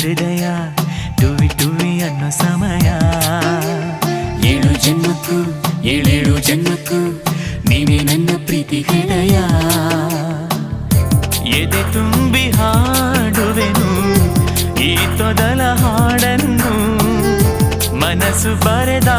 ಹೃದಯ ಟುವಿ ಟುವಿ ಅನ್ನೋ ಸಮಯ. 7 ಜನ್ಮಕ್ಕೂ 7 ಜನ್ಮಕ್ಕೂ ನೀನೇ ನನ್ನ ಪ್ರೀತಿ ಹೃದಯ. ಎದೆ ತುಂಬಿ ಹಾಡುವೆನು ಈ ತೊದಲ ಹಾಡನ್ನು, ಮನಸ್ಸು ಬರೆದ